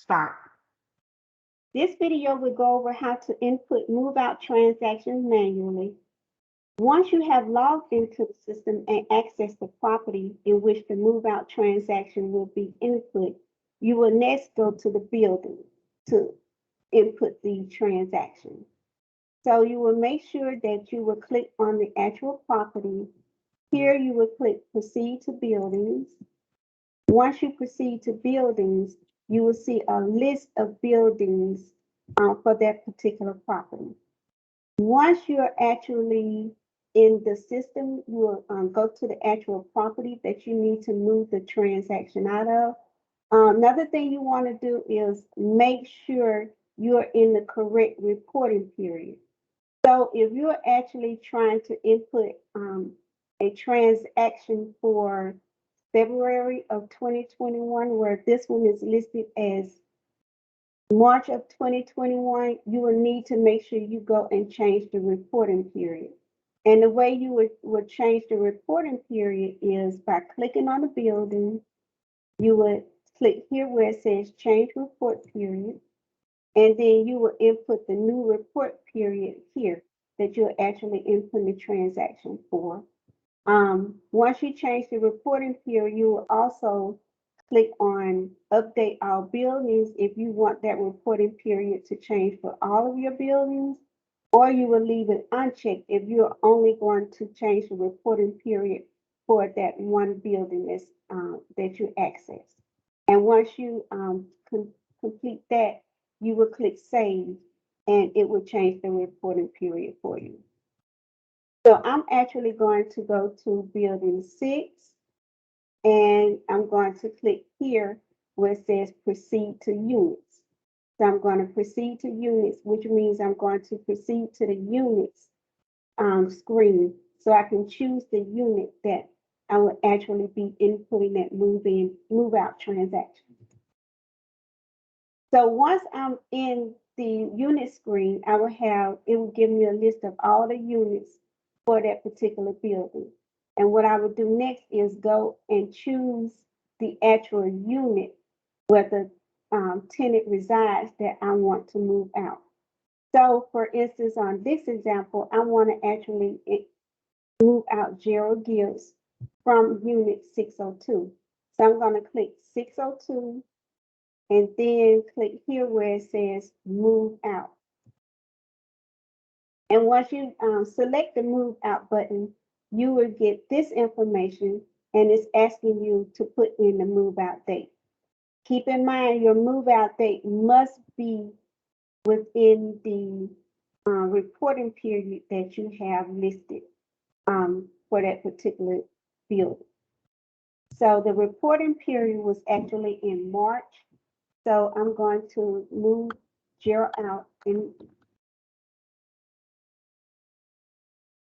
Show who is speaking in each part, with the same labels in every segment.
Speaker 1: start. This video will go over how to input move-out transactions manually. Once you have logged into the system and access the property in which the move-out transaction will be input, you will next go to the building to input the transaction. So you will make sure that you will click on the actual property. Here you will click Proceed to Buildings. Once you proceed to buildings, you will see a list of buildings for that particular property. Once you're actually in the system, you will go to the actual property that you need to move the transaction out of. Another thing you want to do is make sure you're in the correct reporting period. So if you're actually trying to input a transaction for February of 2021, where this one is listed as March of 2021, you will need to make sure you go and change the reporting period. And the way you would change the reporting period is by clicking on the building. You would click here where it says change report period. And then you will input the new report period here that you're actually inputting the transaction for. Once you change the reporting period, you will also click on update all buildings if you want that reporting period to change for all of your buildings, or you will leave it unchecked if you're only going to change the reporting period for that one building that you access. And once you complete that, you will click save and it will change the reporting period for you. So I'm actually going to go to building 6 and I'm going to click here where it says proceed to units. So I'm going to proceed to units, which means I'm going to proceed to the units screen so I can choose the unit that I will actually be inputting that move out transaction. So once I'm in the unit screen, it will give me a list of all the units for that particular building. And what I would do next is go and choose the actual unit where the tenant resides that I want to move out. So for instance, on this example, I want to actually move out Gerald Gibbs from unit 602. So I'm going to click 602 and then click here where it says move out. And once you select the move out button, you will get this information and it's asking you to put in the move out date. Keep in mind your move out date must be within the reporting period that you have listed for that particular building. So the reporting period was actually in March. So I'm going to move Gerald out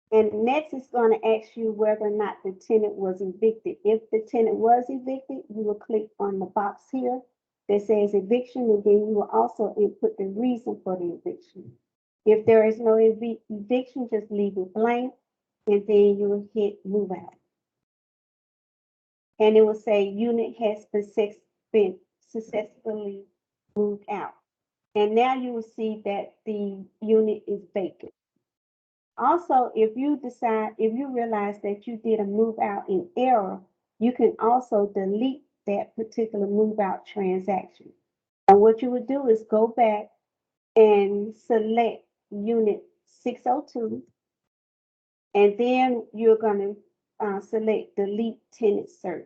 Speaker 1: and next it's going to ask you whether or not the tenant was evicted. If the tenant was evicted, you will click on the box here that says eviction, and then you will also input the reason for the eviction. If there is no eviction, just leave it blank, and then you will hit move out. And it will say unit has been successfully moved out. And now you will see that the unit is vacant. Also, if you realize that you did a move out in error, you can also delete that particular move out transaction. And what you would do is go back and select unit 602, and then you're going to select delete tenant cert.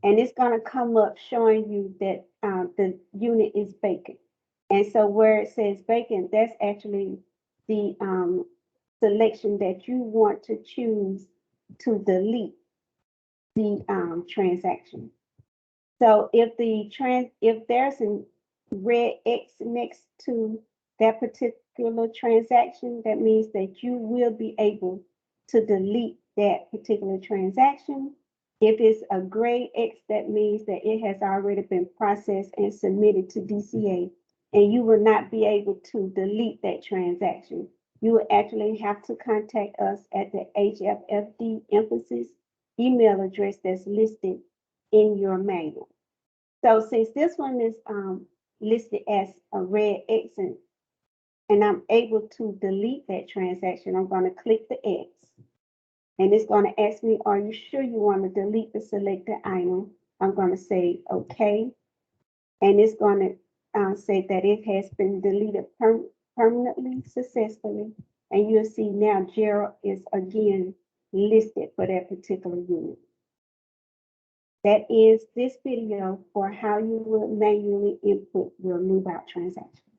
Speaker 1: And it's going to come up showing you that the unit is vacant. And so where it says vacant, that's actually the selection that you want to choose to delete the transaction. So if there's a red X next to that particular transaction, that means that you will be able to delete that particular transaction. If it's a gray X, that means that it has already been processed and submitted to DCA, and you will not be able to delete that transaction. You will actually have to contact us at the HFFD emphasis email address that's listed in your manual. So since this one is listed as a red X and I'm able to delete that transaction, I'm going to click the X. And it's going to ask me, are you sure you want to delete the selected item? I'm going to say, okay. And it's going to say that it has been deleted permanently, successfully. And you'll see now Gerald is again listed for that particular unit. That is this video for how you will manually input your move out transaction.